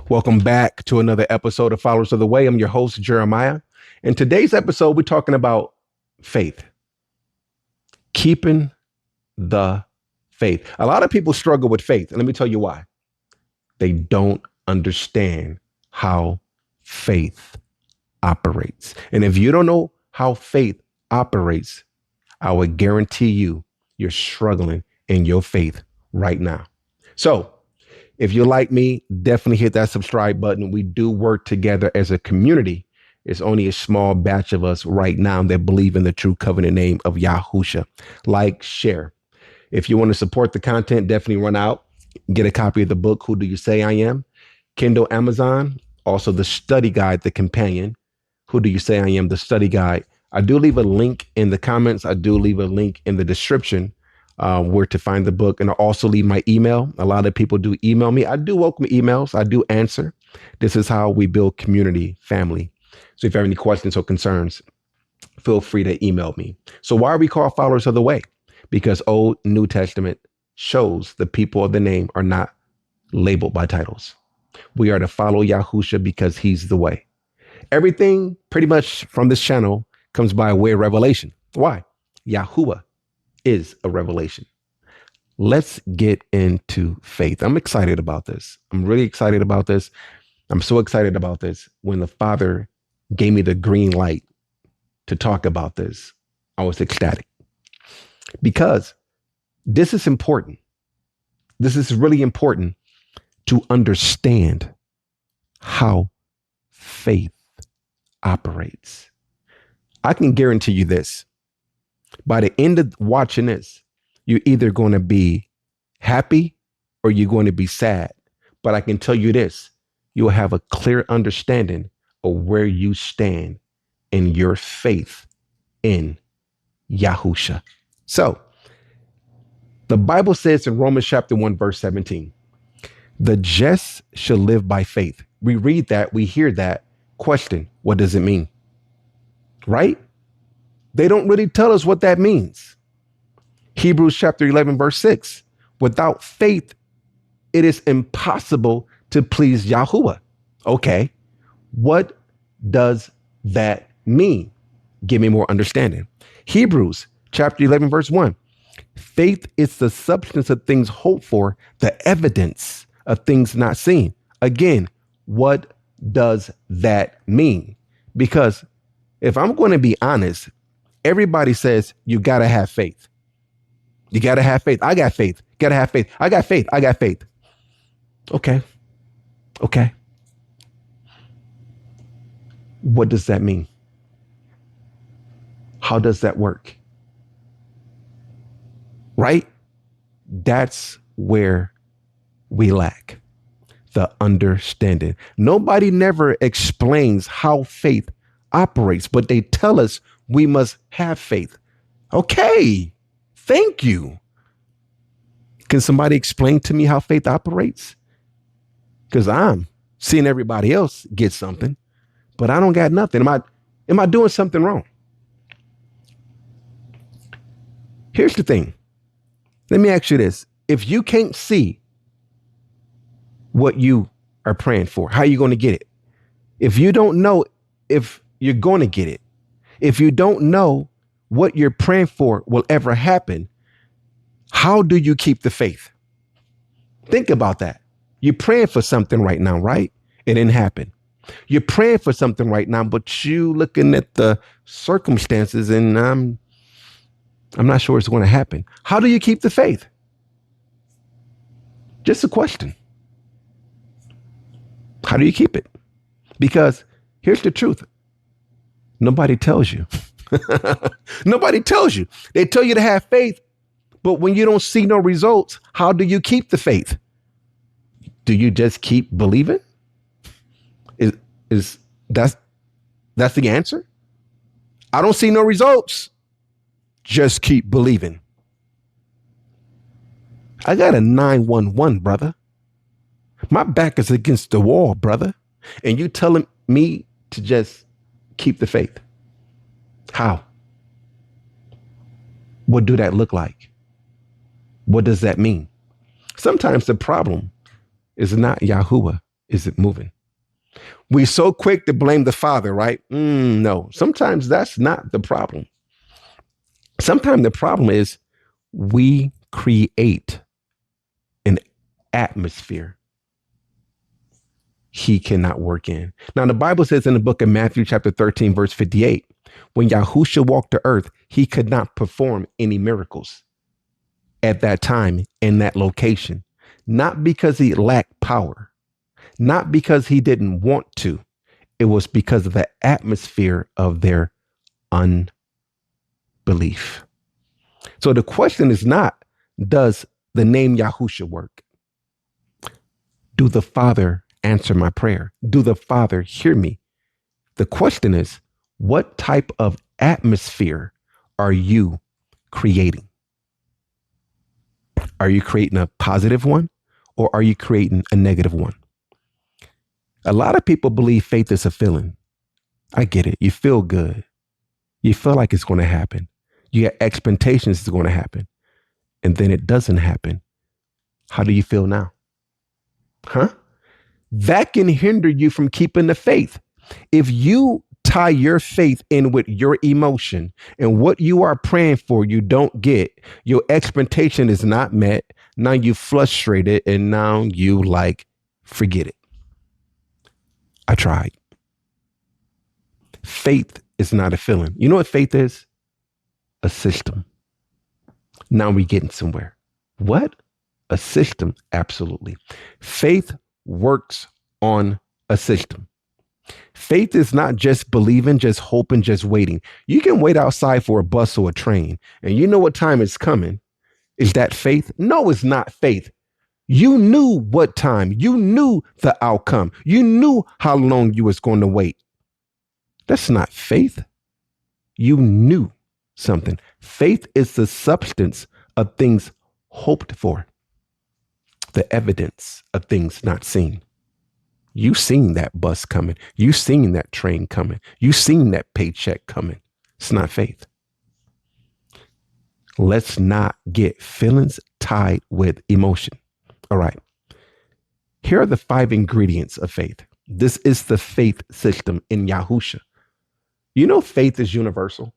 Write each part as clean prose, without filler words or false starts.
Welcome back to another episode of Followers of the Way. I'm your host, Jeremiah. In today's episode, we're talking about faith, keeping the faith. A lot of people struggle with faith. And let me tell you why. They don't understand how faith operates. And if you don't know how faith operates, I would guarantee you're struggling in your faith right now. So, if you like me, definitely hit that subscribe button. We do work together as a community. It's only a small batch of us right now that believe in the true covenant name of Yahusha. Like, share. If you want to support the content, definitely run out, get a copy of the book, Who Do You Say I Am? Kindle, Amazon. Also the study guide, The Companion. Who Do You Say I Am? The study guide. I do leave a link in the comments. I do leave a link in the description where to find the book. And I also leave my email. A lot of people do email me. I do welcome emails. I do answer. This is how we build community, family. So if you have any questions or concerns, feel free to email me. So why are we called followers of the way? Because Old New Testament shows the people of the name are not labeled by titles. We are to follow Yahusha because he's the way. Everything pretty much from this channel comes by way of revelation. Why? Yahuwah is a revelation. Let's get into faith. I'm excited about this. I'm really excited about this. I'm so excited about this. When the Father gave me the green light to talk about this, I was ecstatic because this is important. This is really important to understand how faith operates. I can guarantee you this. By the end of watching this, you're either going to be happy or you're going to be sad. But I can tell you this, you'll have a clear understanding of where you stand in your faith in Yahusha. So the Bible says in Romans chapter 1, verse 17, the just shall live by faith. We read that, we hear that. Question, what does it mean? Right? They don't really tell us what that means. Hebrews chapter 11, verse 6. Without faith, it is impossible to please Yahuwah. Okay, what does that mean? Give me more understanding. Hebrews chapter 11, verse 1. Faith is the substance of things hoped for, the evidence of things not seen. Again, what does that mean? Because if I'm going to be honest, everybody says you got to have faith. You got to have faith. I got faith. Got to have faith. I got faith. I got faith. Okay. Okay. What does that mean? How does that work? Right? That's where we lack the understanding. Nobody never explains how faith operates, but they tell us we must have faith. Okay, thank you. Can somebody explain to me how faith operates? Because I'm seeing everybody else get something, but I don't got nothing. Am I doing something wrong? Here's the thing. Let me ask you this. If you can't see what you are praying for, how are you going to get it? If you don't know if you're going to get it, if you don't know what you're praying for will ever happen, how do you keep the faith? Think about that. You're praying for something right now, right? It didn't happen. You're praying for something right now, but you looking at the circumstances and I'm not sure it's going to happen. How do you keep the faith? Just a question. How do you keep it? Because here's the truth. Nobody tells you. Nobody tells you. They tell you to have faith, but when you don't see no results, how do you keep the faith? Do you just keep believing? Is that's the answer? I don't see no results. Just keep believing. I got a 911, brother. My back is against the wall, brother. And you telling me to just keep the faith. How? What do that look like? What does that mean? Sometimes the problem is not Yahuwah. is it moving? We so quick to blame the father, right? No, sometimes that's not the problem. Sometimes the problem is we create an atmosphere he cannot work in. Now, the Bible says in the book of Matthew, chapter 13, verse 58, when Yahusha walked the earth, he could not perform any miracles at that time in that location, not because he lacked power, not because he didn't want to. It was because of the atmosphere of their unbelief. So the question is not, does the name Yahusha work? Do the Father answer my prayer? Do the Father hear me? The question is, what type of atmosphere are you creating? Are you creating a positive one, or are you creating a negative one? A lot of people believe faith is a feeling. I get it. You feel good. You feel like it's going to happen. You have expectations it's going to happen. And then it doesn't happen. How do you feel now? Huh? That can hinder you from keeping the faith. If you tie your faith in with your emotion and what you are praying for, you don't get, your expectation is not met. Now you frustrated and now you forget it. I tried. Faith is not a feeling. You know what faith is? A system. Now we're getting somewhere. What? A system. Absolutely. Faith works on a system. Faith is not just believing, just hoping, just waiting. You can wait outside for a bus or a train, and you know what time it's coming. Is that faith? No, it's not faith. You knew what time. You knew the outcome. You knew how long you was going to wait. That's not faith. You knew something. Faith is the substance of things hoped for, the evidence of things not seen. You seen that bus coming. You seen that train coming. You seen that paycheck coming. It's not faith. Let's not get feelings tied with emotion. All right. Here are the 5 ingredients of faith. This is the faith system in Yahusha. You know, faith is universal.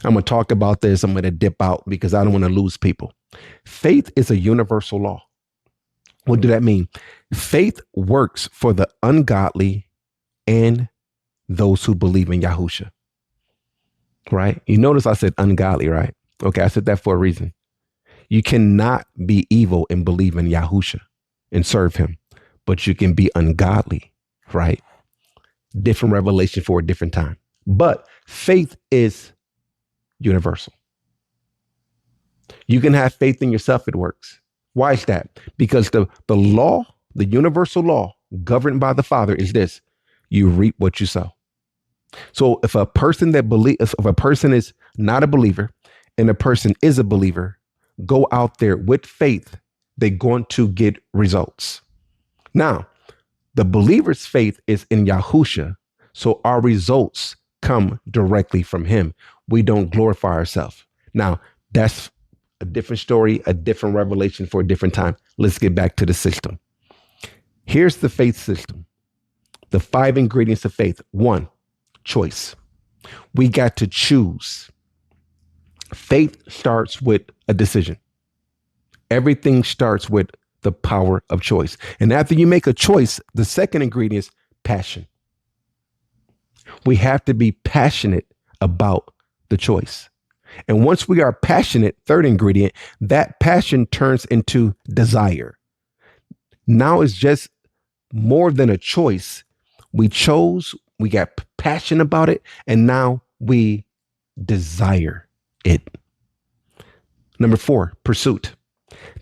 I'm going to talk about this. I'm going to dip out because I don't want to lose people. Faith is a universal law. What does that mean? Faith works for the ungodly and those who believe in Yahusha. Right? You notice I said ungodly, right? Okay, I said that for a reason. You cannot be evil and believe in Yahusha and serve him, but you can be ungodly, right? Different revelation for a different time. But faith is universal. You can have faith in yourself, it works. Why is that? Because the law, the universal law governed by the Father is this: you reap what you sow. So if a person is not a believer and a person is a believer, go out there with faith, they're going to get results. Now, the believer's faith is in Yahusha, so our results come directly from him. We don't glorify ourselves. Now, that's a different story, a different revelation for a different time. Let's get back to the system. Here's the faith system. The 5 ingredients of faith. 1, choice. We got to choose. Faith starts with a decision. Everything starts with the power of choice. And after you make a choice, the second ingredient is passion. We have to be passionate about the choice. And once we are passionate, third ingredient, that passion turns into desire. Now it's just more than a choice. We chose, we got passionate about it, and now we desire it. Number 4, pursuit.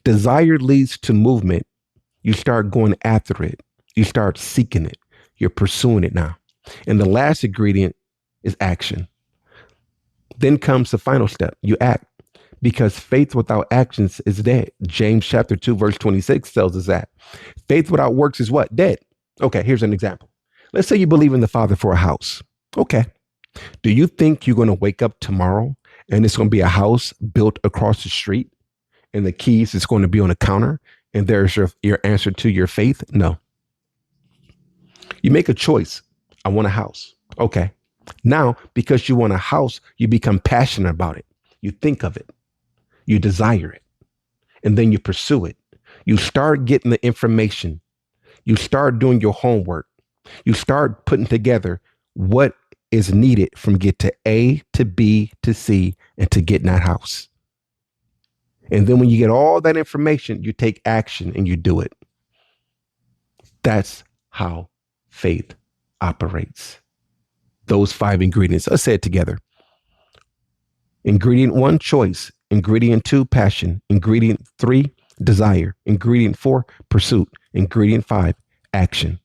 Desire leads to movement. You start going after it. You start seeking it. You're pursuing it now. And the last ingredient is action. Then comes the final step. You act, because faith without actions is dead. James chapter 2, verse 26 tells us that. Faith without works is what? Dead. Okay, here's an example. Let's say you believe in the Father for a house. Okay. Do you think you're going to wake up tomorrow and it's going to be a house built across the street and the keys is going to be on a counter and there's your answer to your faith? No. You make a choice. I want a house. Okay. Now, because you want a house, you become passionate about it. You think of it, you desire it, and then you pursue it. You start getting the information. You start doing your homework. You start putting together what is needed from get to A to B to C and to get in that house. And then when you get all that information, you take action and you do it. That's how faith operates. Those 5 ingredients. Let's say it together. Ingredient 1, choice. Ingredient 2, passion. Ingredient 3, desire. Ingredient 4, pursuit. Ingredient 5, action.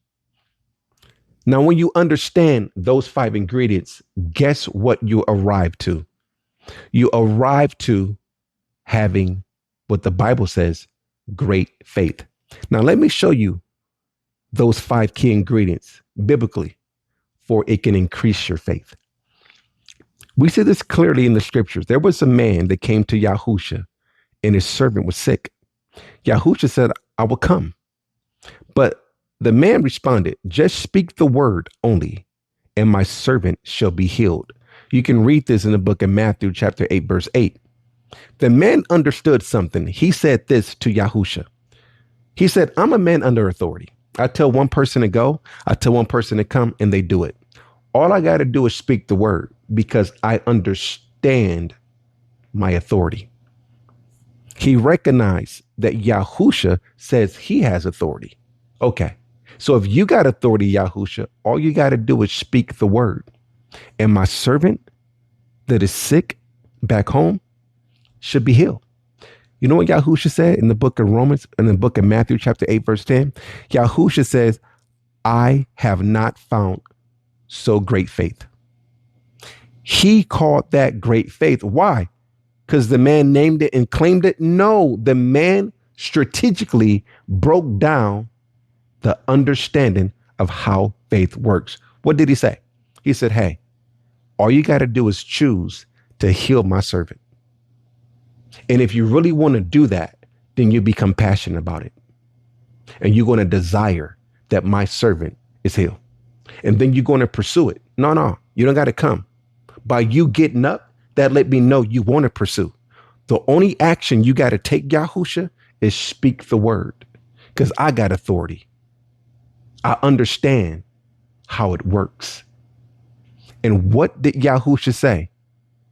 Now, when you understand those 5 ingredients, guess what you arrive to? You arrive to having what the Bible says, great faith. Now, let me show you those 5 key ingredients biblically for it can increase your faith. We see this clearly in the scriptures. There was a man that came to Yahusha and his servant was sick. Yahusha said, I will come. But the man responded, just speak the word only, and my servant shall be healed. You can read this in the book of Matthew, chapter 8, verse 8. The man understood something. He said this to Yahusha. He said, I'm a man under authority. I tell one person to go, I tell one person to come, and they do it. All I got to do is speak the word because I understand my authority. He recognized that Yahusha says he has authority. Okay. So if you got authority, Yahusha, all you got to do is speak the word. And my servant that is sick back home should be healed. You know what Yahusha said in the book of Romans, in the book of Matthew, chapter 8, verse 10? Yahusha says, I have not found so great faith. He called that great faith. Why? Because the man named it and claimed it? No, the man strategically broke down the understanding of how faith works. What did he say? He said, hey, all you got to do is choose to heal my servant. And if you really want to do that, then you become passionate about it. And you're going to desire that my servant is healed. And then you're going to pursue it. No, you don't got to come. By you getting up, that let me know you want to pursue. The only action you got to take, Yahusha, is speak the word. Because I got authority. I understand how it works. And what did Yahusha say?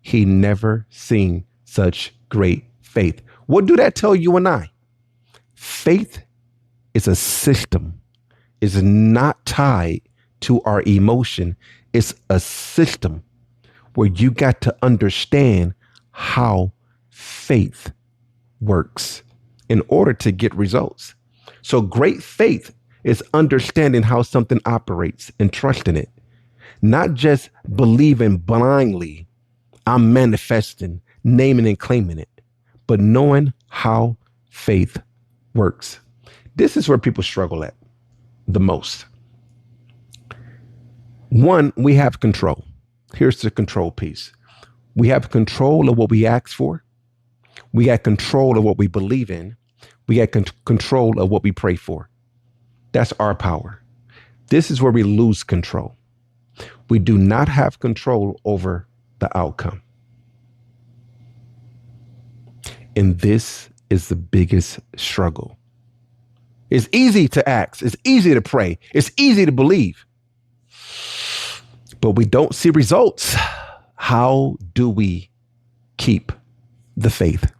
He never seen such great faith. What do that tell you and I? Faith is a system. It's not tied to our emotion. It's a system where you got to understand how faith works in order to get results. So great faith is understanding how something operates and trusting it, not just believing blindly. I'm manifesting, naming and claiming it, but knowing how faith works. This is where people struggle at the most. One, we have control. Here's the control piece. We have control of what we ask for. We got control of what we believe in. We got control of what we pray for. That's our power. This is where we lose control. We do not have control over the outcome. And this is the biggest struggle. It's easy to ask. It's easy to pray. It's easy to believe. But we don't see results. How do we keep the faith?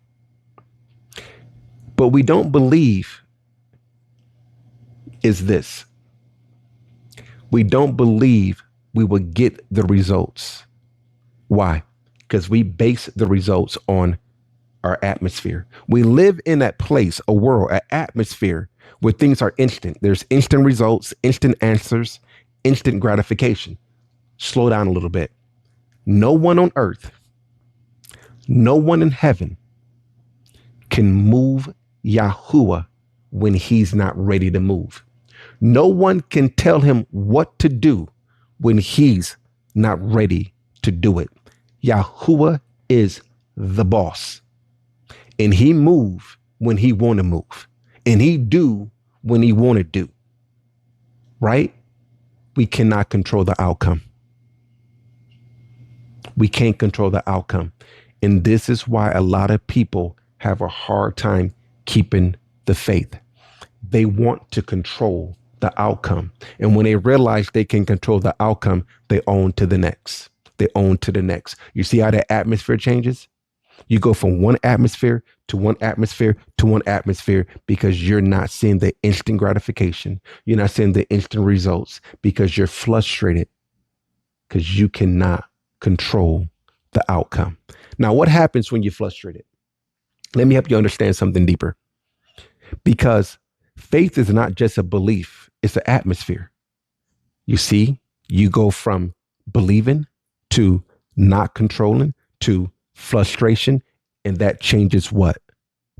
But we don't believe is this. We don't believe we will get the results. Why? Because we base the results on our atmosphere. We live in that place, a world, an atmosphere where things are instant. There's instant results, instant answers, instant gratification. Slow down a little bit. No one on earth, no one in heaven can move Yahuwah when he's not ready to move. No one can tell him what to do when he's not ready to do it. Yahuwah is the boss. And he move when he want to move. And he do when he want to do. Right? we cannot control the outcome. We can't control the outcome. And this is why a lot of people have a hard time keeping the faith. They want to control the outcome. And when they realize they can control the outcome, they own to the next. They own to the next. You see how that atmosphere changes? You go from one atmosphere to one atmosphere to one atmosphere because you're not seeing the instant gratification. You're not seeing the instant results because you're frustrated because you cannot control the outcome. Now, what happens when you're frustrated? Let me help you understand something deeper. Because faith is not just a belief, it's an atmosphere. You see, you go from believing to not controlling to frustration, and that changes what?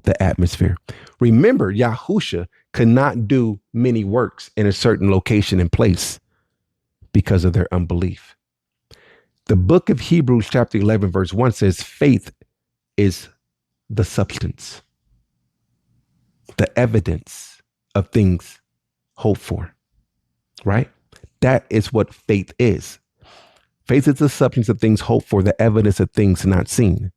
The atmosphere. Remember, Yahusha could not do many works in a certain location and place because of their unbelief. The book of Hebrews chapter 11 verse 1 says faith is the substance, the evidence of things hoped for, right? That is what faith is. Faith is the substance of things hoped for, the evidence of things not seen.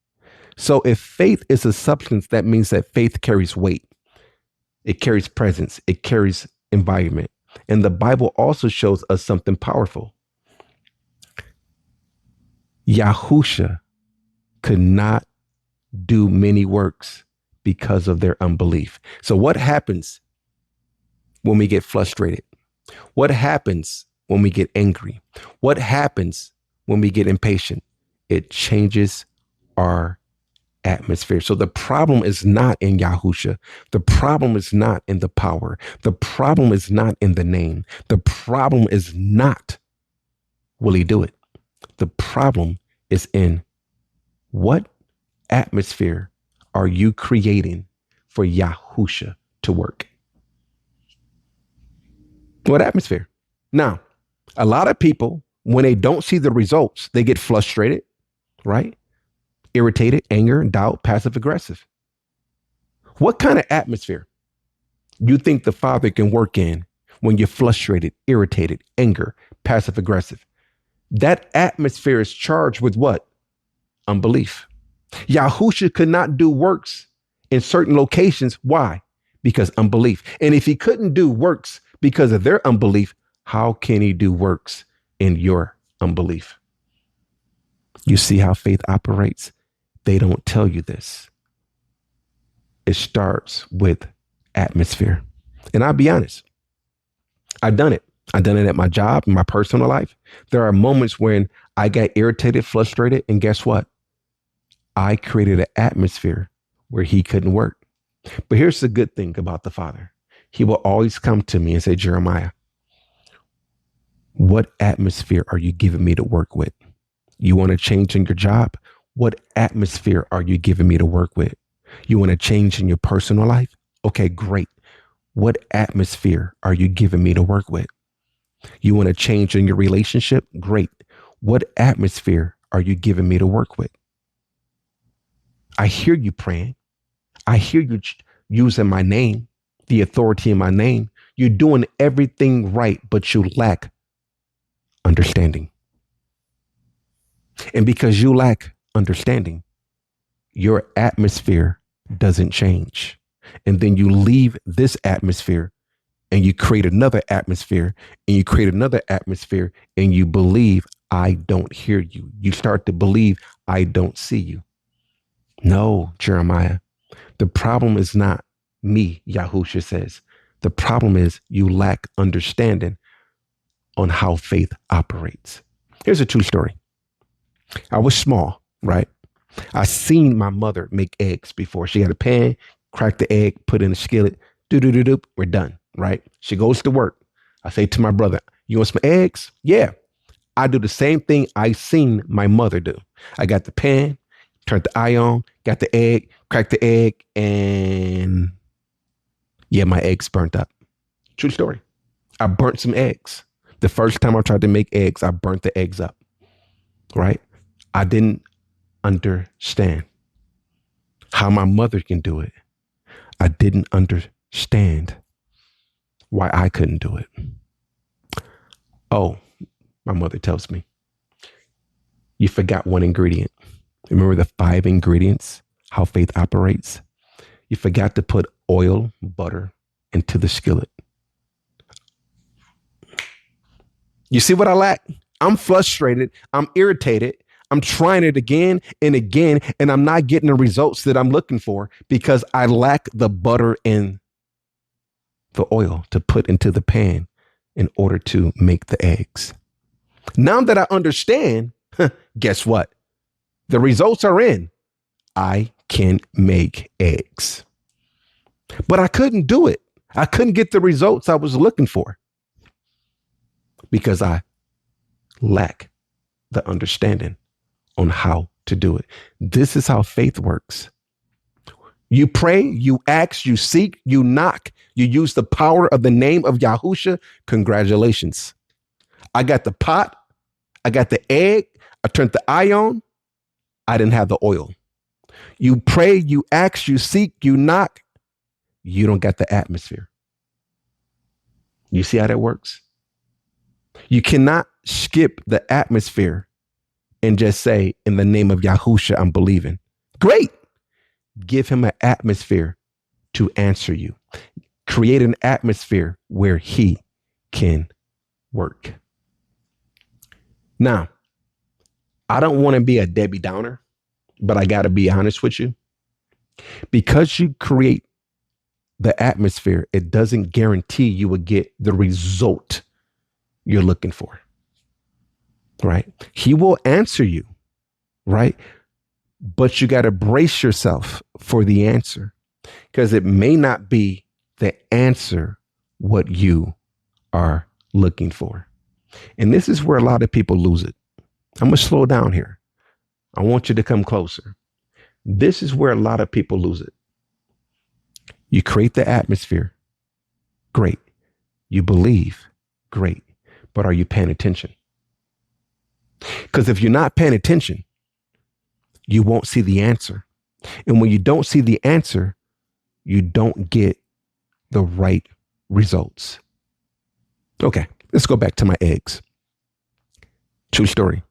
So if faith is a substance, that means that faith carries weight. It carries presence. It carries environment. And the Bible also shows us something powerful. Yahusha could not do many works because of their unbelief. So what happens when we get frustrated? What happens when we get angry? What happens when we get impatient? It changes our atmosphere. So the problem is not in Yahusha. The problem is not in the power. The problem is not in the name. The problem is not, will he do it? The problem is in what atmosphere are you creating for Yahusha to work? What atmosphere? Now, a lot of people, when they don't see the results, they get frustrated, right? Irritated, anger, doubt, passive aggressive. What kind of atmosphere you think the Father can work in when you're frustrated, irritated, anger, passive aggressive? That atmosphere is charged with what? Unbelief. Yahusha could not do works in certain locations. Why? Because unbelief. And if he couldn't do works because of their unbelief, how can he do works in your unbelief? You see how faith operates? They don't tell you this. It starts with atmosphere. And I'll be honest, I've done it. I've done it at my job, in my personal life. There are moments when I got irritated, frustrated, and guess what? I created an atmosphere where he couldn't work. But here's the good thing about the Father. He will always come to me and say, Jeremiah, what atmosphere are you giving me to work with? You want to change in your job? What atmosphere are you giving me to work with? You want to change in your personal life? Okay, great. What atmosphere are you giving me to work with? You want to change in your relationship? Great. What atmosphere are you giving me to work with? I hear you praying. I hear you using my name, the authority in my name. You're doing everything right, but you lack understanding. And because you lack understanding, your atmosphere doesn't change. And then you leave this atmosphere and you create another atmosphere and you create another atmosphere and you believe, I don't hear you. You start to believe, I don't see you. No, Jeremiah, the problem is not me, Yahusha says. The problem is you lack understanding on how faith operates. Here's a true story. I was small, right? I seen my mother make eggs before. She had a pan, crack the egg, put in a skillet, do, we're done, right? She goes to work. I say to my brother, you want some eggs? Yeah. I do the same thing I seen my mother do. I got the pan, turned the eye on, got the egg, cracked the egg, and yeah, my eggs burnt up. True story. I burnt some eggs. The first time I tried to make eggs, I burnt the eggs up, right? I didn't understand how my mother can do it. I didn't understand why I couldn't do it. Oh, my mother tells me, you forgot one ingredient. Remember the 5 ingredients, how faith operates? You forgot to put oil, butter into the skillet. You see what I lack? I'm frustrated. I'm irritated. I'm trying it again and again, and I'm not getting the results that I'm looking for because I lack the butter and the oil to put into the pan in order to make the eggs. Now that I understand, guess what? The results are in. I can make eggs. But I couldn't do it. I couldn't get the results I was looking for because I lack the understanding on how to do it. This is how faith works. You pray, you ask, you seek, you knock, you use the power of the name of Yahusha. Congratulations. I got the pot, I got the egg, I turned the eye on, I didn't have the oil. You pray, you ask, you seek, you knock, you don't got the atmosphere. You see how that works? You cannot skip the atmosphere and just say, in the name of Yahusha, I'm believing. Great. Give him an atmosphere to answer you. Create an atmosphere where he can work. Now, I don't want to be a Debbie Downer, but I got to be honest with you. Because you create the atmosphere, it doesn't guarantee you will get the result you're looking for. Right? He will answer you, right? But you got to brace yourself for the answer because it may not be the answer what you are looking for. And this is where a lot of people lose it. I'm going to slow down here. I want you to come closer. This is where a lot of people lose it. You create the atmosphere. Great. You believe. Great. But are you paying attention? Because if you're not paying attention, you won't see the answer. And when you don't see the answer, you don't get the right results. Okay, let's go back to my eggs. True story.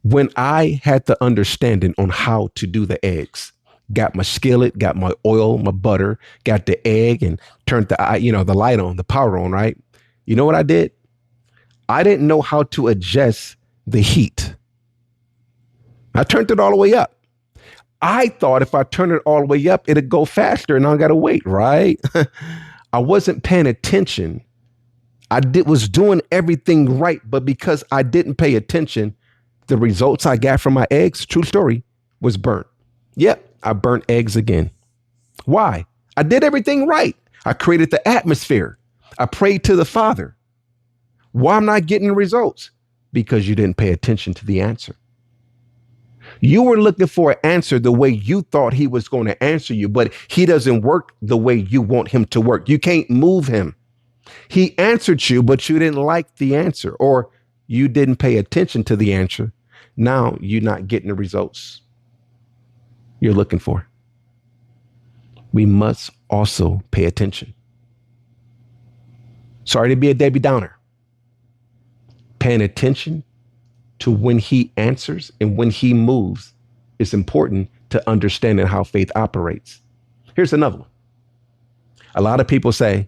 When I had the understanding on how to do the eggs, got my skillet, got my oil, my butter, got the egg and turned the light on, the power on, right? You know what I did? I didn't know how to adjust the heat. I turned it all the way up. I thought if I turned it all the way up, it'd go faster and I got to wait, right? I wasn't paying attention. Was doing everything right, but because I didn't pay attention, the results I got from my eggs, true story, was burnt. Yep, I burnt eggs again. Why? I did everything right. I created the atmosphere. I prayed to the Father. Why am I not getting the results? Because you didn't pay attention to the answer. You were looking for an answer the way you thought he was going to answer you, but he doesn't work the way you want him to work. You can't move him. He answered you, but you didn't like the answer, or you didn't pay attention to the answer. Now you're not getting the results you're looking for. We must also pay attention. Sorry to be a Debbie Downer. Paying attention to when he answers and when he moves is important to understanding how faith operates. Here's another one. A lot of people say,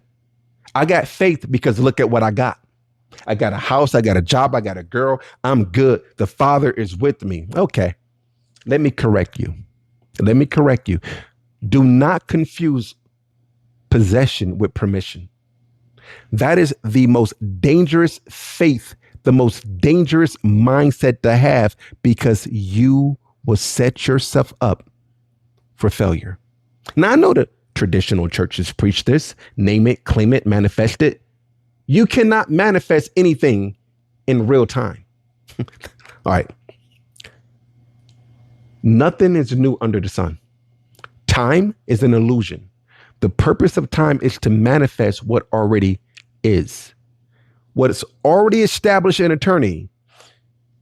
I got faith because look at what I got. I got a house, I got a job, I got a girl, I'm good. The Father is with me. Okay, let me correct you. Do not confuse possession with permission. That is the most dangerous faith, the most dangerous mindset to have, because you will set yourself up for failure. Now, I know the traditional churches preach this: name it, claim it, manifest it. You cannot manifest anything in real time. All right. Nothing is new under the sun. Time is an illusion. The purpose of time is to manifest what already is. What is already established in eternity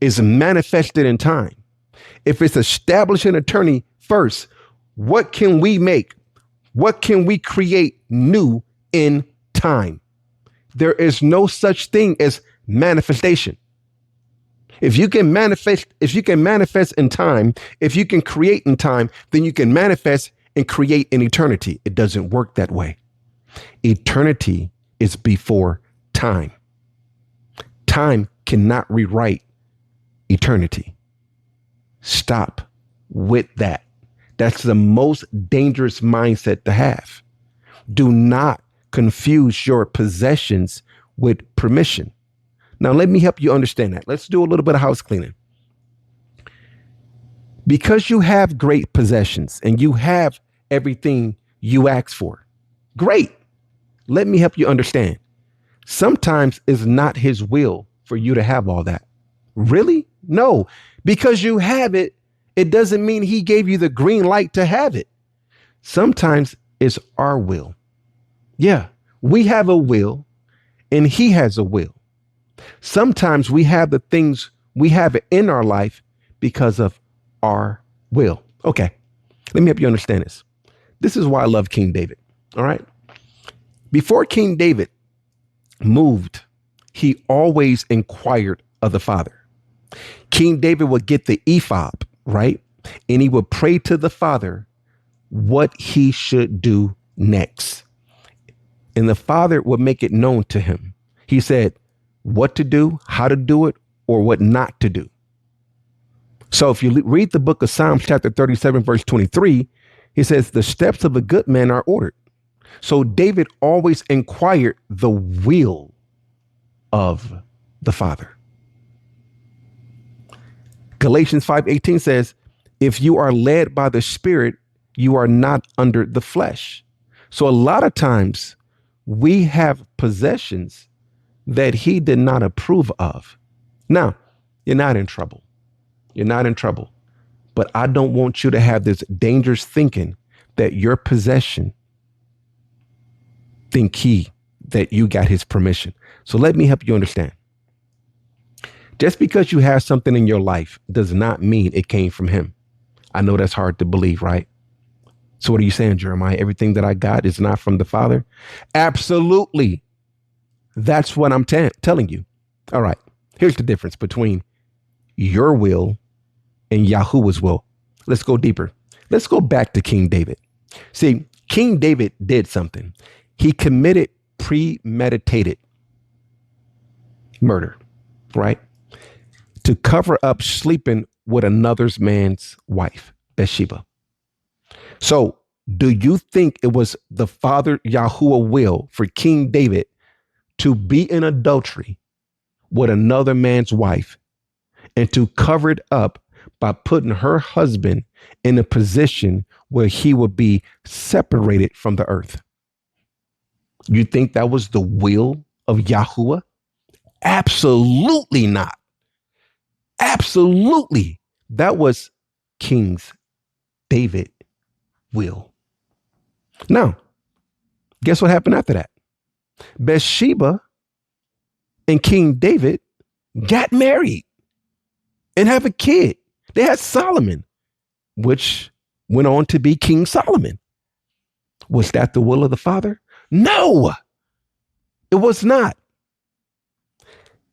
is manifested in time. If it's established in eternity first, what can we make? What can we create new in time? There is no such thing as manifestation. If you can manifest in time, if you can create in time, then you can manifest and create in eternity. It doesn't work that way. Eternity is before time. Time cannot rewrite eternity. Stop with that. That's the most dangerous mindset to have. Do not confuse your possessions with permission. Now, let me help you understand that. Let's do a little bit of house cleaning. Because you have great possessions and you have everything you ask for, great. Let me help you understand. Sometimes it's not his will for you to have all that. Really? No, because you have it, it doesn't mean he gave you the green light to have it. Sometimes it's our will. Yeah, we have a will and he has a will. Sometimes we have the things we have in our life because of our will. Okay, let me help you understand this. This is why I love King David. All right. Before King David moved, he always inquired of the Father. King David would get the ephod, right? And he would pray to the Father what he should do next. And the Father would make it known to him. He said what to do, how to do it, or what not to do. So if you read the book of Psalms, chapter 37, verse 23, he says, the steps of a good man are ordered. So David always inquired the will of the Father. Galatians 5:18 says, if you are led by the Spirit, you are not under the flesh. So a lot of times we have possessions that he did not approve of. Now, you're not in trouble. You're not in trouble. But I don't want you to have this dangerous thinking that your possession that you got his permission. So let me help you understand. Just because you have something in your life does not mean it came from him. I know that's hard to believe, right? So what are you saying, Jeremiah? Everything that I got is not from the Father? Absolutely. That's what I'm telling you. All right. Here's the difference between your will and Yahuwah's will. Let's go deeper. Let's go back to King David. See, King David did something. He committed premeditated murder, right? To cover up sleeping with another man's wife, Bathsheba. So do you think it was the Father Yahuwah will for King David to be in adultery with another man's wife and to cover it up by putting her husband in a position where he would be separated from the earth? You think that was the will of Yahuwah? Absolutely not. Absolutely. That was King David's will. Now, guess what happened after that? Bathsheba and King David got married and have a kid. They had Solomon, which went on to be King Solomon. Was that the will of the Father? No, it was not.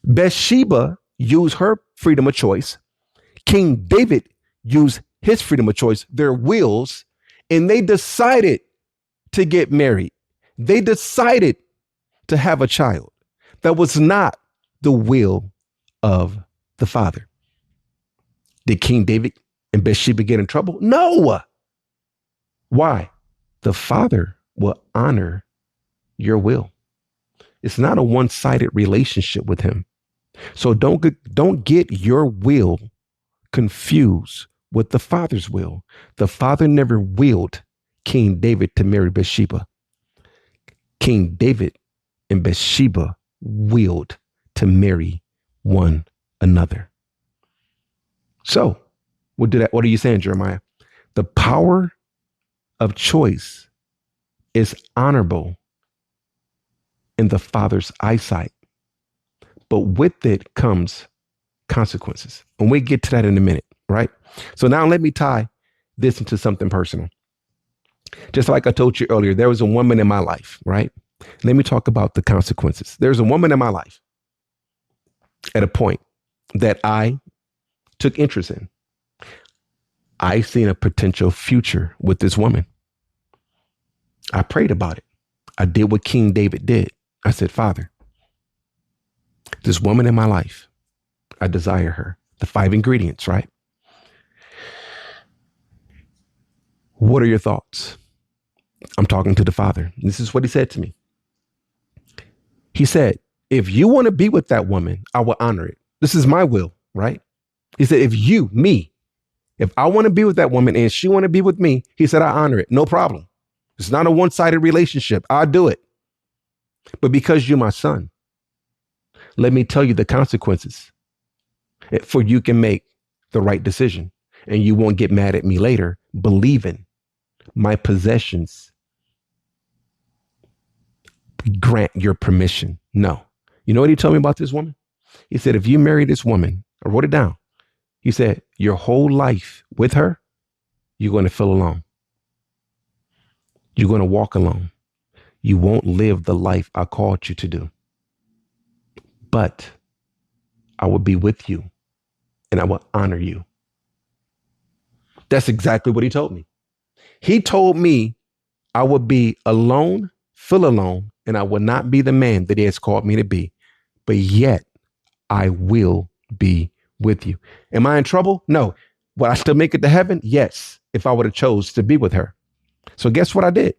Bathsheba used her freedom of choice. King David used his freedom of choice, their wills, and they decided to get married. They decided to have a child. That was not the will of the Father. Did King David and Bathsheba get in trouble? No. Why? The Father will honor your will. It's not a one-sided relationship with him. So don't get your will confused with the Father's will. The Father never willed King David to marry Bathsheba. King David and Bathsheba willed to marry one another. So what are you saying, Jeremiah? The power of choice is honorable in the Father's eyesight, but with it comes consequences. And we get to that in a minute, right? So now let me tie this into something personal. Just like I told you earlier, there was a woman in my life, right? Let me talk about the consequences. There's a woman in my life at a point that I took interest in. I seen a potential future with this woman. I prayed about it. I did what King David did. I said, Father, this woman in my life, I desire her. The 5 ingredients, right? What are your thoughts? I'm talking to the Father. This is what he said to me. He said, if you want to be with that woman, I will honor it. This is my will, right? He said, if I want to be with that woman and she want to be with me, he said, I honor it. No problem. It's not a one-sided relationship. I'll do it. But because you're my son, let me tell you the consequences for you can make the right decision and you won't get mad at me later, believing my possessions grant your permission. No. You know what he told me about this woman? He said, if you marry this woman, I wrote it down. He said, your whole life with her, you're going to feel alone. You're going to walk alone. You won't live the life I called you to do. But I will be with you and I will honor you. That's exactly what he told me. He told me I would be alone, feel alone, and I will not be the man that he has called me to be. But yet I will be with you. Am I in trouble? No. Will I still make it to heaven? Yes. If I would have chose to be with her. So guess what I did?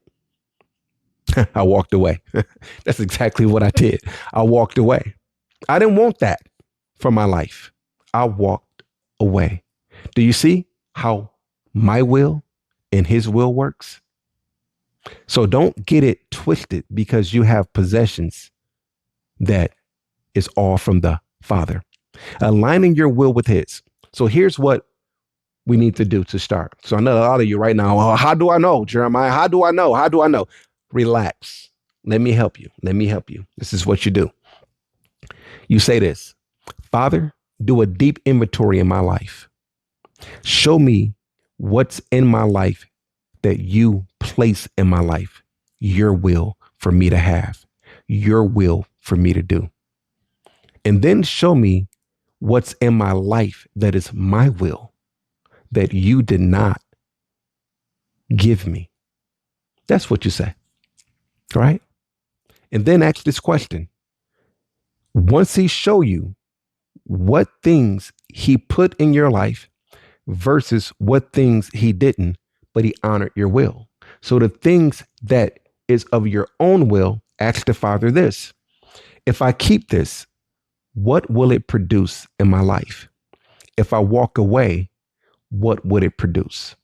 I walked away. That's exactly what I did. I walked away. I didn't want that for my life. I walked away. Do you see how my will and his will works? So don't get it twisted because you have possessions that is all from the Father. Aligning your will with his. So here's what we need to do to start. So I know a lot of you right now, oh, how do I know, Jeremiah? How do I know? How do I know? Relax. Let me help you. Let me help you. This is what you do. You say this, Father, do a deep inventory in my life. Show me what's in my life that you place in my life, your will for me to have, your will for me to do. And then show me what's in my life that is my will that you did not give me. That's what you say. All right. And then ask this question. Once he show you what things he put in your life versus what things he didn't, but he honored your will. So the things that is of your own will, ask the Father this. If I keep this, what will it produce in my life? If I walk away, what would it produce?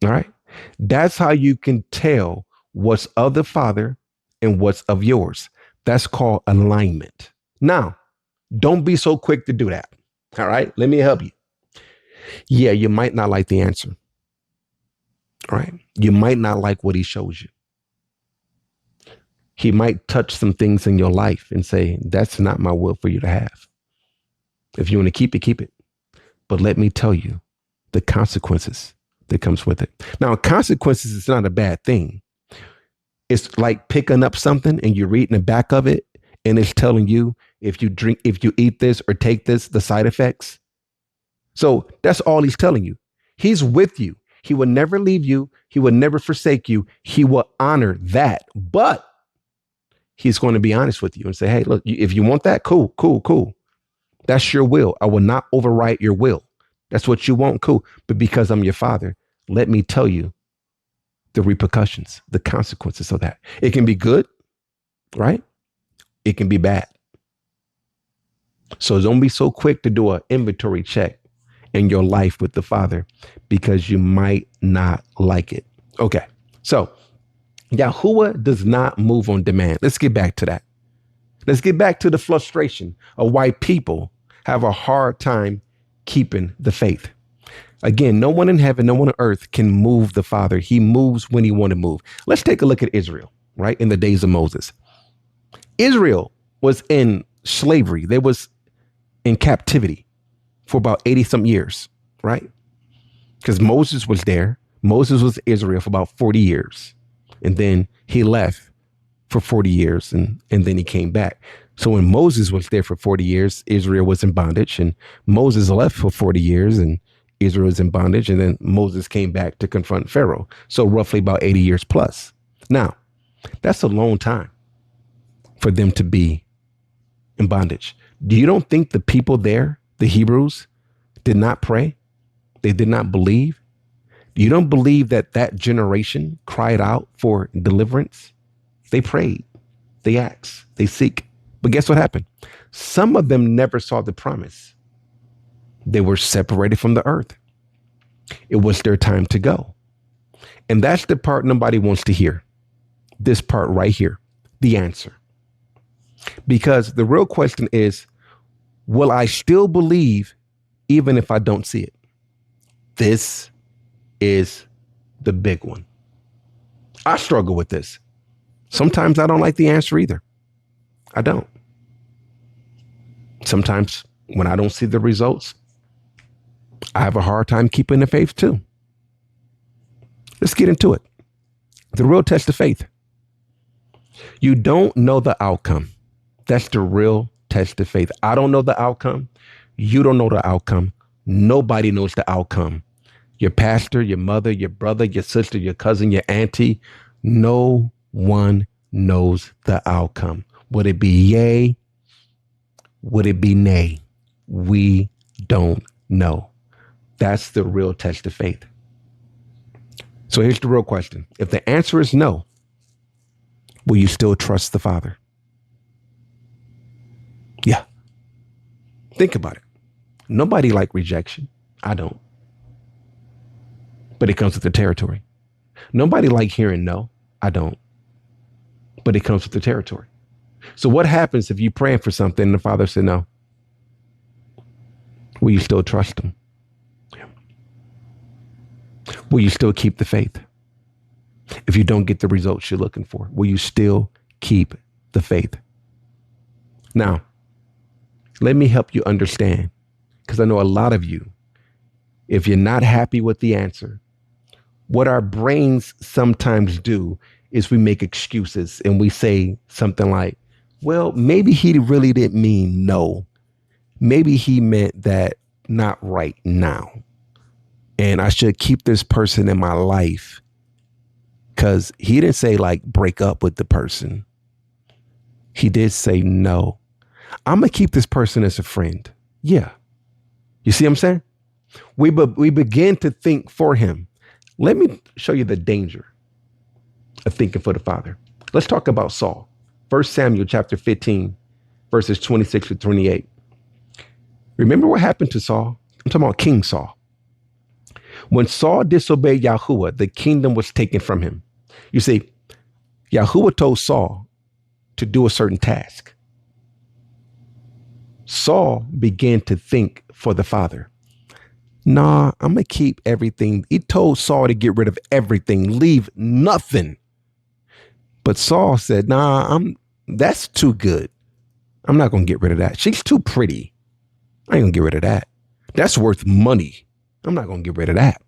All right. That's how you can tell what's of the Father and what's of yours. That's called alignment. Now, don't be so quick to do that. All right. Let me help you. Yeah, you might not like the answer. All right. You might not like what he shows you. He might touch some things in your life and say, that's not my will for you to have. If you want to keep it, keep it. But let me tell you the consequences that comes with it. Now, consequences is not a bad thing. It's like picking up something and you're reading the back of it and it's telling you if you drink, if you eat this or take this, the side effects. So that's all he's telling you. He's with you. He will never leave you. He will never forsake you. He will honor that. But he's going to be honest with you and say, hey, look, if you want that, cool, cool, cool. That's your will. I will not override your will. That's what you want. Cool. But because I'm your Father, let me tell you the repercussions, the consequences of that. It can be good, right? It can be bad. So don't be so quick to do an inventory check in your life with the Father because you might not like it. Okay. So Yahuwah does not move on demand. Let's get back to that. Let's get back to the frustration of why people have a hard time keeping the faith. Again, no one in heaven, no one on earth can move the Father. He moves when he wants to move. Let's take a look at Israel, right? In the days of Moses. Israel was in slavery. They was in captivity for about 80 some years, right? Because Moses was there. Moses was Israel for about 40 years. And then he left for 40 years and then he came back. So when Moses was there for 40 years, Israel was in bondage, and Moses left for 40 years and Israel was in bondage. And then Moses came back to confront Pharaoh. So roughly about 80 years plus. Now, that's a long time for them to be in bondage. Do you don't think the people there, the Hebrews, did not pray? They did not believe? You don't believe that that generation cried out for deliverance? They prayed, they asked, they seek. But guess what happened? Some of them never saw the promise. They were separated from the earth. It was their time to go. And that's the part nobody wants to hear. This part right here, the answer. Because the real question is, will I still believe even if I don't see it? This is the big one. I struggle with this. Sometimes I don't like the answer either. I don't. Sometimes when I don't see the results, I have a hard time keeping the faith too. Let's get into it. The real test of faith. You don't know the outcome. That's the real test of faith. I don't know the outcome. You don't know the outcome. Nobody knows the outcome. Your pastor, your mother, your brother, your sister, your cousin, your auntie. No one knows the outcome. Would it be yay? Would it be nay? We don't know. That's the real test of faith. So here's the real question. If the answer is no, will you still trust the Father? Yeah. Think about it. Nobody likes rejection. I don't. But it comes with the territory. Nobody likes hearing no. I don't. But it comes with the territory. So what happens if you're praying for something and the Father said no? Will you still trust him? Will you still keep the faith? If you don't get the results you're looking for, will you still keep the faith? Now, let me help you understand, because I know a lot of you, if you're not happy with the answer, what our brains sometimes do is we make excuses and we say something like, well, maybe he really didn't mean no. Maybe he meant that not right now. And I should keep this person in my life because he didn't say like break up with the person. He did say no. I'm going to keep this person as a friend. Yeah. You see what I'm saying? We begin to think for him. Let me show you the danger of thinking for the Father. Let's talk about Saul. 1 Samuel chapter 15, verses 26 to 28. Remember what happened to Saul? I'm talking about King Saul. When Saul disobeyed Yahuwah, the kingdom was taken from him. You see, Yahuwah told Saul to do a certain task. Saul began to think for the Father. Nah, I'm going to keep everything. He told Saul to get rid of everything, leave nothing. But Saul said, nah, that's too good. I'm not going to get rid of that. She's too pretty. I ain't going to get rid of that. That's worth money. I'm not going to get rid of that.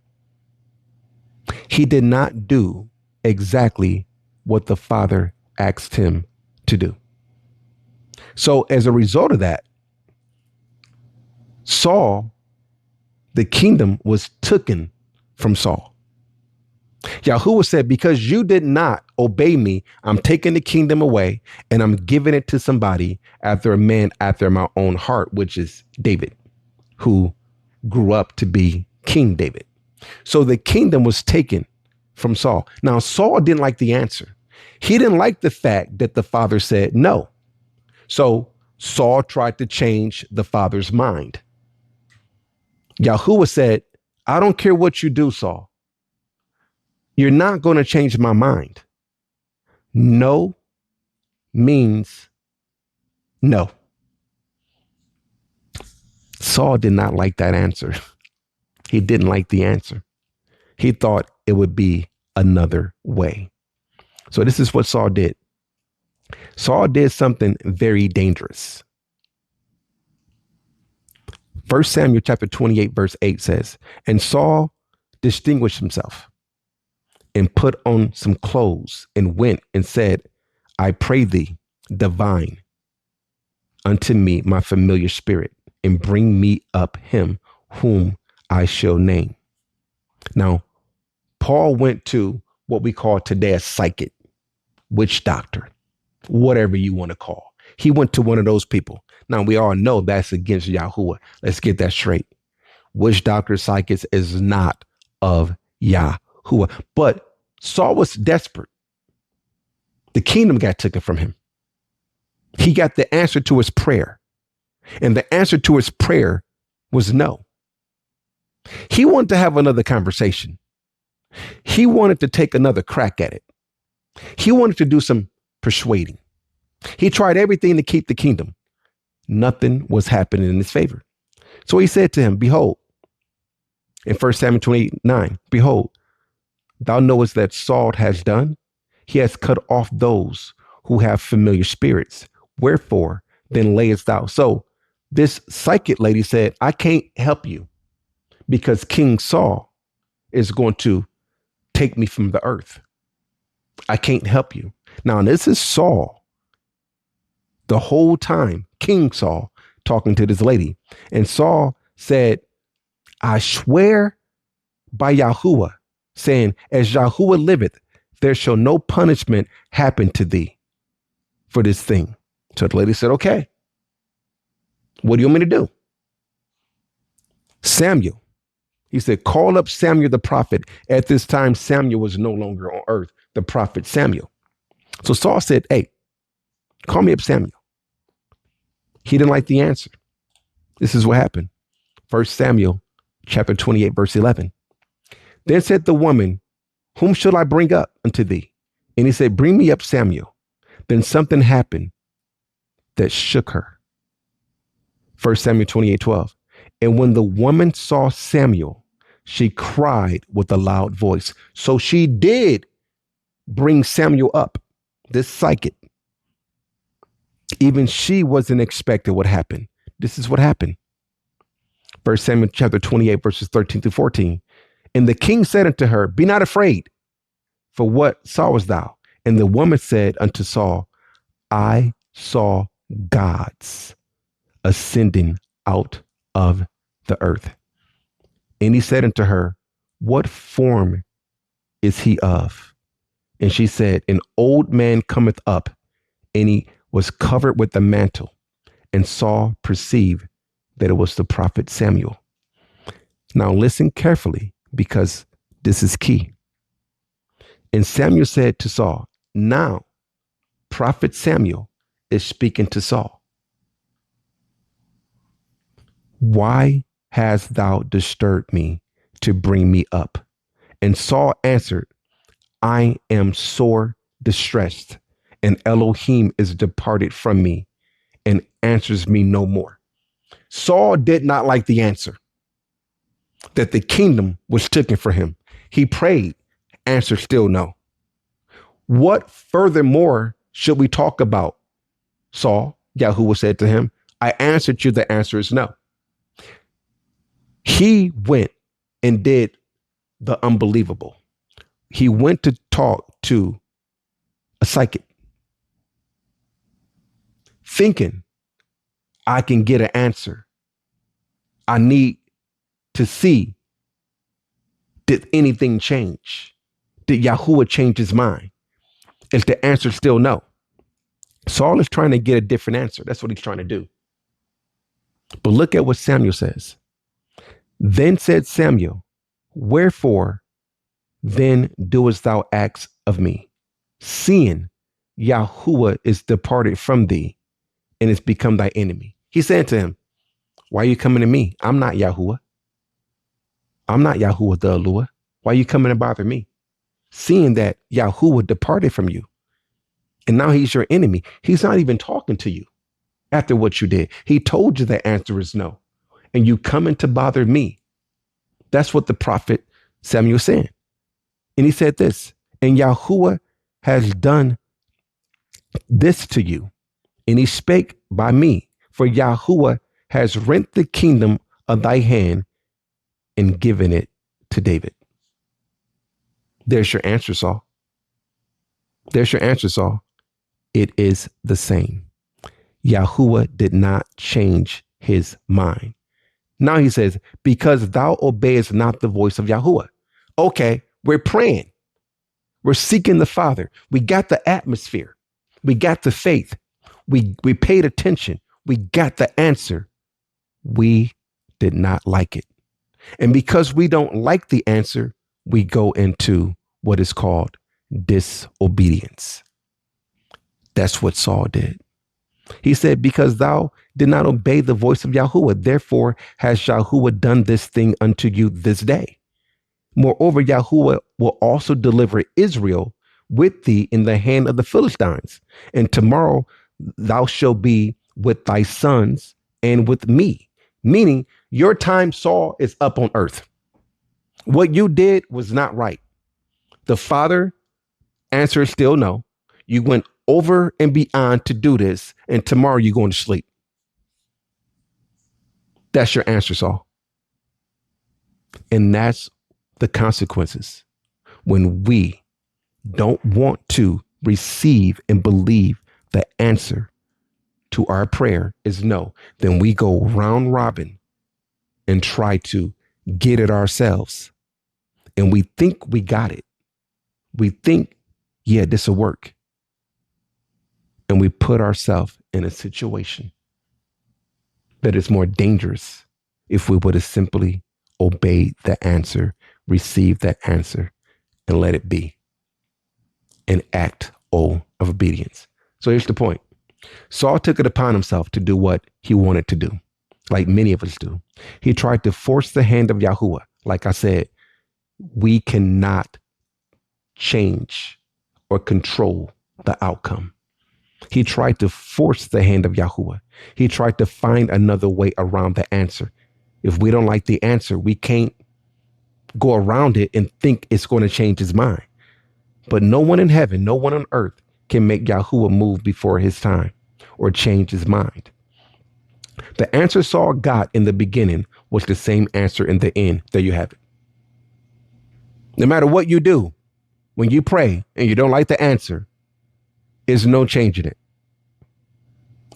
He did not do exactly what the Father asked him to do. So as a result of that, Saul, the kingdom was taken from Saul. Yahuwah said, because you did not obey me, I'm taking the kingdom away and I'm giving it to somebody after a man after my own heart, which is David, who grew up to be King David. So the kingdom was taken from Saul. Now, Saul didn't like the answer. He didn't like the fact that the Father said no. So Saul tried to change the Father's mind. Yahuwah said, I don't care what you do, Saul. You're not going to change my mind. No means no. Saul did not like that answer. He didn't like the answer. He thought it would be another way. So this is what Saul did. Saul did something very dangerous. 1 Samuel chapter 28, verse 8 says, and Saul distinguished himself and put on some clothes and went and said, I pray thee, divine unto me my familiar spirit, and bring me up him whom I shall name. Now, Paul went to what we call today a psychic, witch doctor, whatever you want to call. He went to one of those people. Now, we all know that's against Yahuwah. Let's get that straight. Witch doctor, psychics is not of Yahuwah. But Saul was desperate. The kingdom got taken from him. He got the answer to his prayer. And the answer to his prayer was no. He wanted to have another conversation. He wanted to take another crack at it. He wanted to do some persuading. He tried everything to keep the kingdom. Nothing was happening in his favor. So he said to him, behold, in 1 Samuel 28:9, behold, thou knowest that Saul has done. He has cut off those who have familiar spirits. Wherefore, then layest thou. So this psychic lady said, I can't help you because King Saul is going to take me from the earth. I can't help you. Now, this is Saul the whole time, King Saul, talking to this lady. And Saul said, I swear by Yahuwah, saying, as Yahuwah liveth, there shall no punishment happen to thee for this thing. So the lady said, okay, what do you want me to do? Samuel, he said, call up Samuel the prophet. At this time, Samuel was no longer on earth, the prophet Samuel. So Saul said, hey, call me up Samuel. He didn't like the answer. This is what happened. 1 Samuel chapter 28, verse 11. Then said the woman, whom shall I bring up unto thee? And he said, bring me up Samuel. Then something happened that shook her. 1 Samuel 28:12. And when the woman saw Samuel, she cried with a loud voice. So she did bring Samuel up, this psychic. Even she wasn't expecting what happened. This is what happened. 1 Samuel chapter 28, verses 13 through 14. And the king said unto her, be not afraid, for what sawest thou? And the woman said unto Saul, I saw gods ascending out of the earth. And he said unto her, what form is he of? And she said, an old man cometh up, and he was covered with a mantle. And Saul perceived that it was the prophet Samuel. Now listen carefully, because this is key. And Samuel said to Saul, now prophet Samuel is speaking to Saul. Why hast thou disturbed me to bring me up? And Saul answered, I am sore distressed, and Elohim is departed from me and answers me no more. Saul did not like the answer that the kingdom was taken for him. He prayed, answer still no. What furthermore should we talk about? Saul, Yahuwah said to him, I answered you, the answer is no. He went and did the unbelievable. He went to talk to a psychic, thinking I can get an answer. I need to see, did anything change? Did Yahuwah change his mind? Is the answer still no? Saul is trying to get a different answer. That's what he's trying to do. But look at what Samuel says. Then said Samuel, wherefore then doest thou ask of me, seeing Yahuwah is departed from thee and is become thy enemy? He said to him, why are you coming to me? I'm not Yahuwah. I'm not Yahuwah the Eluah. Why are you coming to bother me? Seeing that Yahuwah departed from you and now he's your enemy. He's not even talking to you after what you did. He told you the answer is no. And you coming to bother me. That's what the prophet Samuel said. And he said this, and Yahuwah has done this to you. And he spake by me, for Yahuwah has rent the kingdom of thy hand and given it to David. There's your answer, Saul. There's your answer, Saul. it is the same. Yahuwah did not change his mind. Now he says, because thou obeyest not the voice of Yahuwah. Okay, we're praying. We're seeking the Father. We got the atmosphere. We got the faith. We paid attention. We got the answer. We did not like it. And because we don't like the answer, we go into what is called disobedience. That's what Saul did. He said, because thou did not obey the voice of Yahuwah, therefore has Yahuwah done this thing unto you this day. Moreover, Yahuwah will also deliver Israel with thee in the hand of the Philistines. And tomorrow thou shalt be with thy sons and with me. Meaning your time, Saul, is up on earth. What you did was not right. The Father answer is still no. You went over and beyond to do this, and tomorrow you're going to sleep. That's your answer, Saul. And that's the consequences when we don't want to receive and believe the answer to our prayer is no. Then we go round robin and try to get it ourselves. And we think we got it. We think, yeah, this will work. And we put ourselves in a situation that is more dangerous if we would have simply obeyed the answer, received that answer, and let it be an act of obedience. So here's the point. Saul took it upon himself to do what he wanted to do, like many of us do. He tried to force the hand of Yahuwah. Like I said, we cannot change or control the outcome. He tried to force the hand of Yahuwah. He tried to find another way around the answer. If we don't like the answer, we can't go around it and think it's going to change his mind. But no one in heaven, no one on earth can make Yahuwah move before his time or change his mind. The answer Saul got in the beginning was the same answer in the end. There you have it. No matter what you do, when you pray and you don't like the answer, there's no changing it.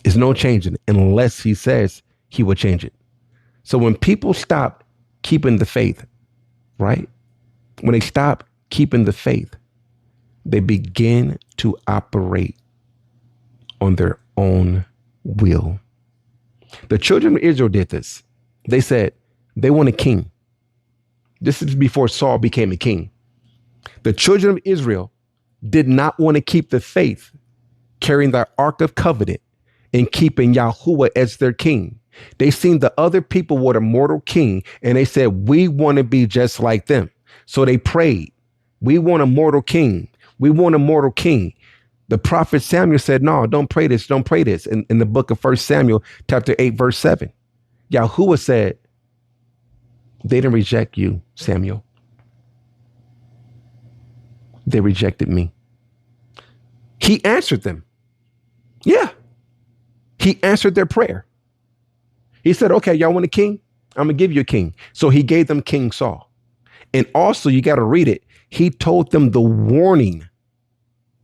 There's no changing it unless he says he will change it. So when people stop keeping the faith, right? When they stop keeping the faith, they begin to operate on their own will. The children of Israel did this. They said they want a king. This is before Saul became a king. The children of Israel did not want to keep the faith, carrying the Ark of Covenant and keeping Yahuwah as their king. They seen the other people were the mortal king, and they said, we want to be just like them. So they prayed, we want a mortal king. We want a mortal king. The prophet Samuel said, no, don't pray this. Don't pray this. In the book of 1 Samuel, chapter 8, verse 7, Yahuwah said, they didn't reject you, Samuel. They rejected me. He answered them. Yeah. He answered their prayer. He said, okay, y'all want a king? I'm going to give you a king. So he gave them King Saul. And also, you got to read it. He told them the warning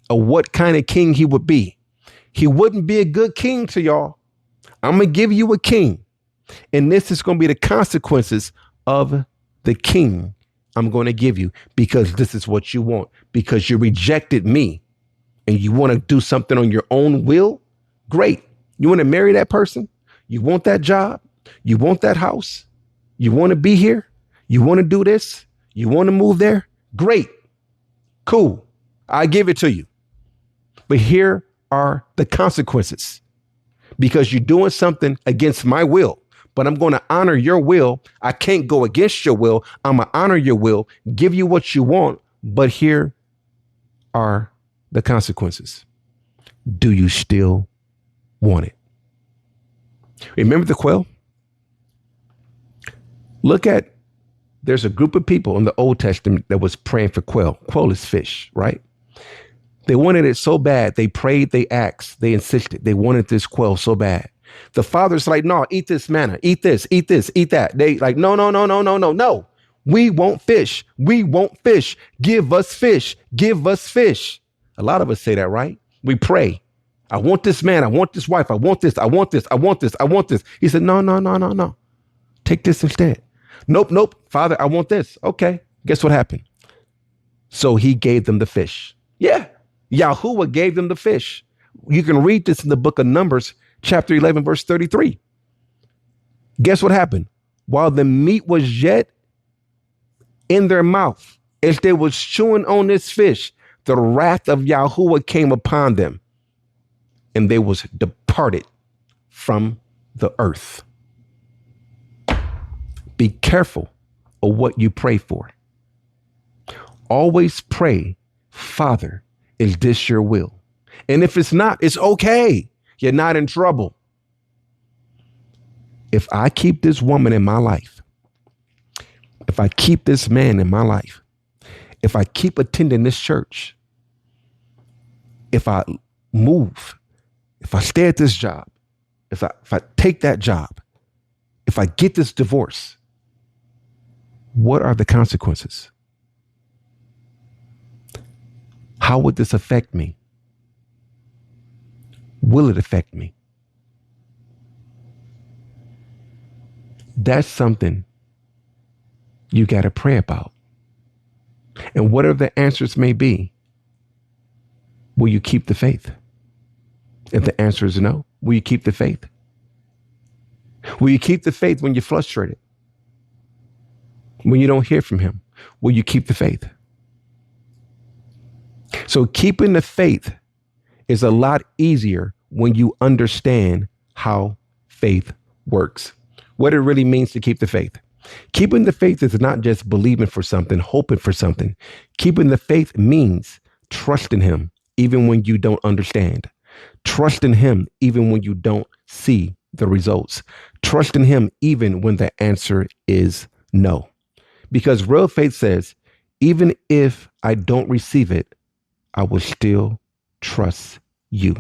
of what kind of king he would be. He wouldn't be a good king to y'all. I'm going to give you a king. And this is going to be the consequences of the king I'm going to give you, because this is what you want, because you rejected me and you want to do something on your own will. Great. You want to marry that person? You want that job? You want that house? You want to be here? You want to do this? You want to move there? Great. Cool. I give it to you. But here are the consequences, because you're doing something against my will. But I'm going to honor your will. I can't go against your will. I'm going to honor your will, give you what you want. But here are the consequences. Do you still want it? Remember the quail? Look at, there's a group of people in the Old Testament that was praying for quail. Quail is fish, right? They wanted it so bad. They prayed, they asked, they insisted. They wanted this quail so bad. The father's like, no, eat this manna, eat this, eat that. They like, no. We want fish. We want fish. Give us fish. Give us fish. A lot of us say that, right? We pray. I want this man. I want this wife. I want this. I want this. I want this. I want this. He said, no, no, no, no, no. Take this instead. Nope, nope. Father, I want this. Okay. Guess what happened? So he gave them the fish. Yeah. Yahuwah gave them the fish. You can read this in the book of Numbers, chapter 11, verse 33. Guess what happened? While the meat was yet in their mouth, as they was chewing on this fish, the wrath of Yahuwah came upon them, and they was departed from the earth. Be careful of what you pray for. Always pray, Father, is this your will? And if it's not, it's okay. You're not in trouble. If I keep this woman in my life, if I keep this man in my life, if I keep attending this church, if I move, if I stay at this job, if I take that job, if I get this divorce, what are the consequences? How would this affect me? Will it affect me? That's something you got to pray about. And whatever the answers may be, will you keep the faith? If the answer is no, will you keep the faith? Will you keep the faith when you're frustrated? When you don't hear from him, will you keep the faith? So keeping the faith is a lot easier when you understand how faith works, what it really means to keep the faith. Keeping the faith is not just believing for something, hoping for something. Keeping the faith means trusting him even when you don't understand. Trusting him even when you don't see the results. Trusting him even when the answer is no. Because real faith says, even if I don't receive it, I will still trust you.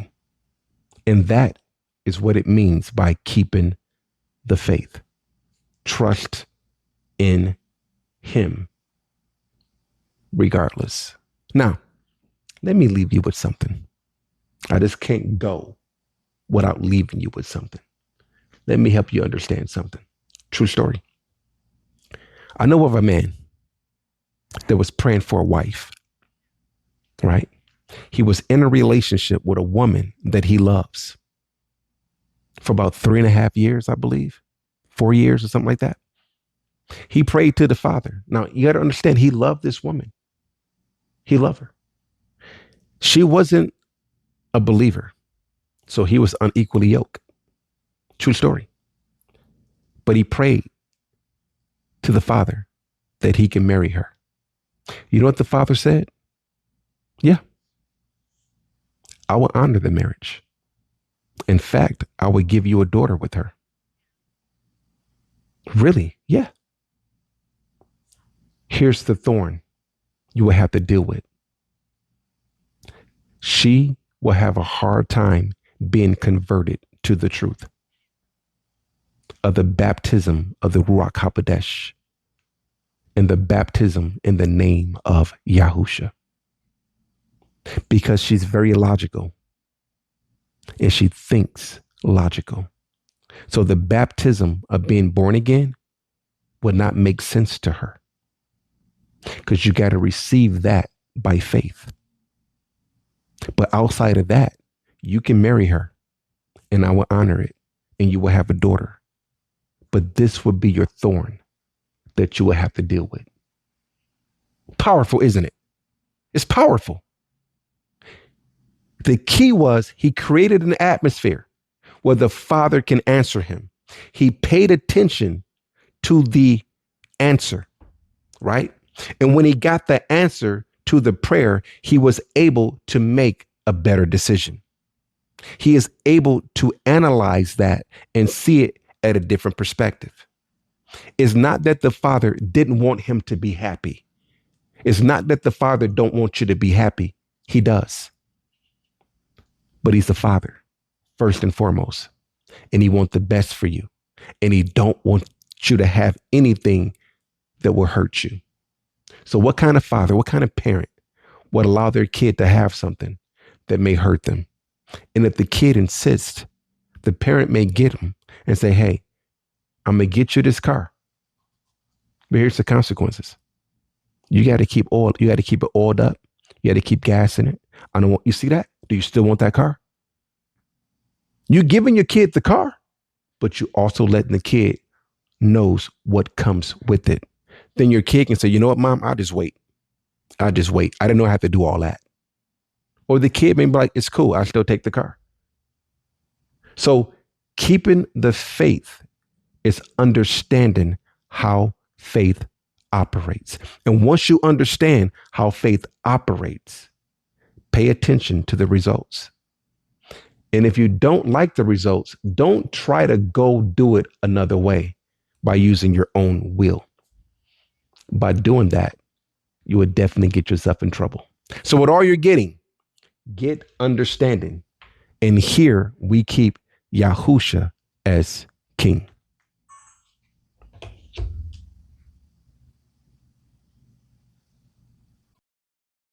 And that is what it means by keeping the faith. Trust in him regardless. Now, let me leave you with something. I just can't go without leaving you with something. Let me help you understand something. True story. I know of a man that was praying for a wife, right? He was in a relationship with a woman that he loves for about 3.5 years, I believe, 4 years or something like that. He prayed to the Father. Now, you got to understand, he loved this woman. He loved her. She wasn't a believer, so he was unequally yoked. True story. But he prayed to the Father that he can marry her. You know what the Father said? Yeah, I will honor the marriage. In fact, I will give you a daughter with her. Really? Yeah. Here's the thorn you will have to deal with. She will have a hard time being converted to the truth of the baptism of the Ruach HaKodesh and the baptism in the name of Yahusha. Because she's very logical and she thinks logical. So the baptism of being born again would not make sense to her because you got to receive that by faith. But outside of that, you can marry her and I will honor it and you will have a daughter. But this would be your thorn that you will have to deal with. Powerful, isn't it? It's powerful. The key was he created an atmosphere where the Father can answer him. He paid attention to the answer, right? And when he got the answer to the prayer, he was able to make a better decision. He is able to analyze that and see it at a different perspective. It's not that the Father didn't want him to be happy. It's not that the Father don't want you to be happy. He does. But he's the Father, first and foremost. And he wants the best for you. And he don't want you to have anything that will hurt you. So what kind of father, what kind of parent would allow their kid to have something that may hurt them? And if the kid insists, the parent may get him and say, hey, I'm going to get you this car. But here's the consequences. You got to keep it oiled up. You got to keep gas in it. I don't want, you see that? Do you still want that car? You're giving your kid the car, but you also letting the kid knows what comes with it. Then your kid can say, you know what, mom, I'll just wait. I didn't know I have to do all that. Or the kid may be like, it's cool. I'll still take the car. So keeping the faith is understanding how faith operates. And once you understand how faith operates, pay attention to the results. And if you don't like the results, don't try to go do it another way by using your own will. By doing that, you would definitely get yourself in trouble. So with all you're getting, get understanding. And here we keep Yahusha as king.